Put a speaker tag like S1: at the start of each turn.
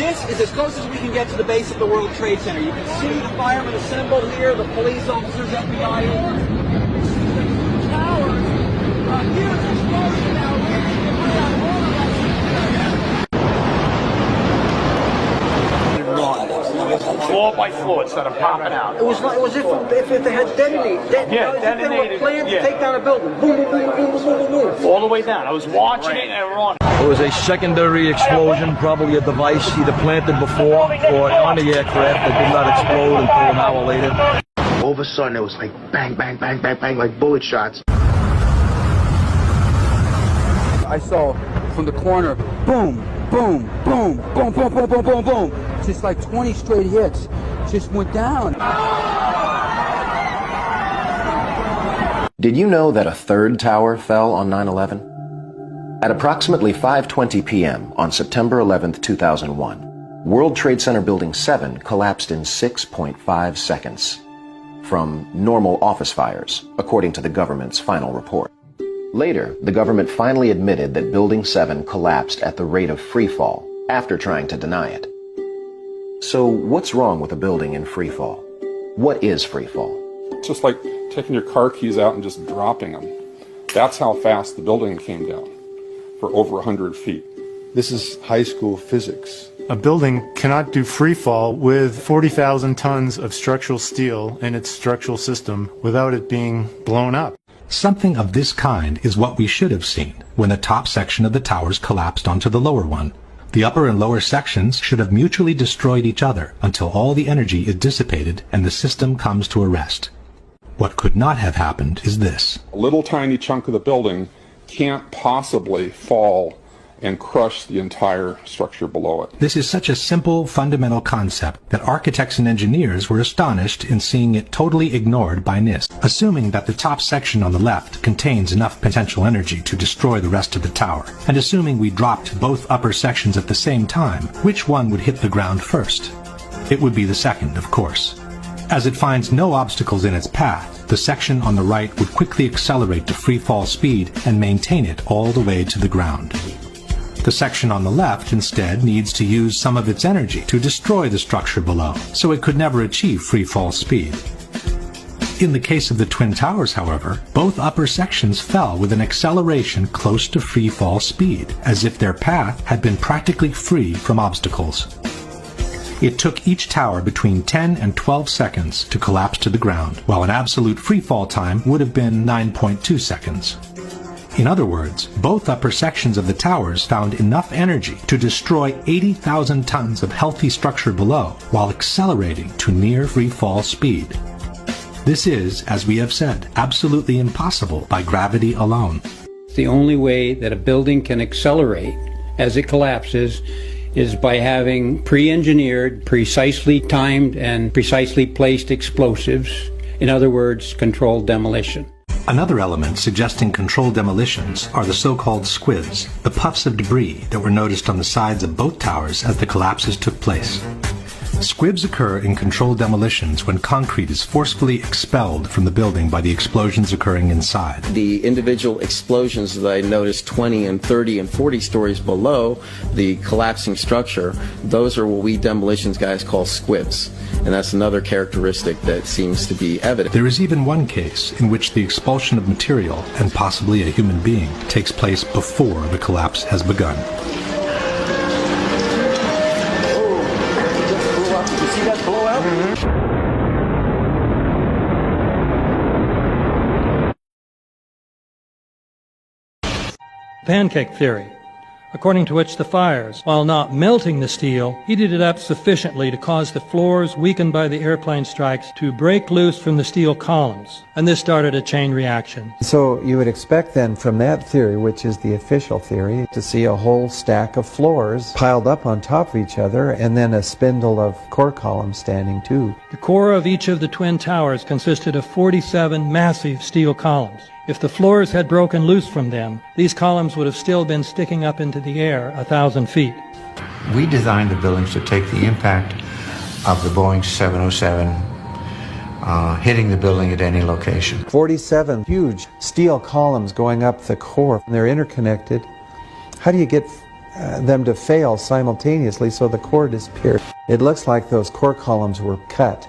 S1: This is as close as we can get to the base of the World Trade Center. You can see the firemen assembled here, the police officers, FBI agents. Towers, huge explosion now.
S2: Floor by floor instead of popping out.
S1: It was if they had detonated. They were planned to take down a building. Boom, boom, boom, boom, boom, boom, boom.
S2: All the way down. I was watching it and they were on.
S3: It was a secondary explosion, probably a device either planted before or on the aircraft that did not explode until an hour later.
S4: All of a sudden, it was like bang, bang, bang, bang, bang, like bullet shots.
S5: I saw from the corner, boom, boom, boom, boom, boom, boom, boom, boom, boom. Just like 20 straight hits. Just went down.
S6: Did you know that a third tower fell on 9/11? At approximately 5:20 p.m. on September 11, 2001, World Trade Center Building 7 collapsed in 6.5 seconds from normal office fires, according to the government's final report. Later, the government finally admitted that Building 7 collapsed at the rate of free fall after trying to deny it. So what's wrong with a building in free fall? What is free fall?
S7: It's just like taking your car keys out and just dropping them. That's how fast the building came down, for over 100 feet.
S8: This is high school physics.
S9: A building cannot do free fall with 40,000 tons of structural steel in its structural system without it being blown up.
S10: Something of this kind is what we should have seen when the top section of the towers collapsed onto the lower one. The upper and lower sections should have mutually destroyed each other until all the energy is dissipated and the system comes to a rest. What could not have happened is this.
S7: A little tiny chunk of the building can't possibly fall and crush the entire structure below it.
S10: This is such a simple, fundamental concept that architects and engineers were astonished in seeing it totally ignored by NIST. Assuming that the top section on the left contains enough potential energy to destroy the rest of the tower, and assuming we dropped both upper sections at the same time, which one would hit the ground first? It would be the second, of course. As it finds no obstacles in its path, the section on the right would quickly accelerate to free fall speed and maintain it all the way to the ground. The section on the left instead needs to use some of its energy to destroy the structure below, so it could never achieve free fall speed. In the case of the Twin Towers, however, both upper sections fell with an acceleration close to free fall speed, as if their path had been practically free from obstacles. It took each tower between 10 and 12 seconds to collapse to the ground, while an absolute free fall time would have been 9.2 seconds. In other words, both upper sections of the towers found enough energy to destroy 80,000 tons of healthy structure below while accelerating to near free fall speed. This is, as we have said, absolutely impossible by gravity alone.
S11: The only way that a building can accelerate as it collapses is by having pre-engineered, precisely timed, and precisely placed explosives. In other words, controlled demolition.
S10: Another element suggesting controlled demolitions are the so-called squibs, the puffs of debris that were noticed on the sides of both towers as the collapses took place. Squibs occur in controlled demolitions when concrete is forcefully expelled from the building by the explosions occurring inside.
S12: The individual explosions that I noticed 20 and 30 and 40 stories below the collapsing structure, those are what we demolitions guys call squibs. And that's another characteristic that seems to be evident.
S10: There is even one case in which the expulsion of material, and possibly a human being, takes place before the collapse has begun.
S13: Pancake theory, according to which the fires, while not melting the steel, heated it up sufficiently to cause the floors weakened by the airplane strikes to break loose from the steel columns, and this started a chain reaction.
S14: So you would expect then from that theory, which is the official theory, to see a whole stack of floors piled up on top of each other and then a spindle of core columns standing too.
S13: The core of each of the twin towers consisted of 47 massive steel columns. If the floors had broken loose from them, these columns would have still been sticking up into the air 1,000 feet.
S15: We designed the buildings to take the impact of the Boeing 707 hitting the building at any location.
S14: 47 huge steel columns going up the core. They're interconnected. How do you get them to fail simultaneously, so the core disappeared. It looks like those core columns were cut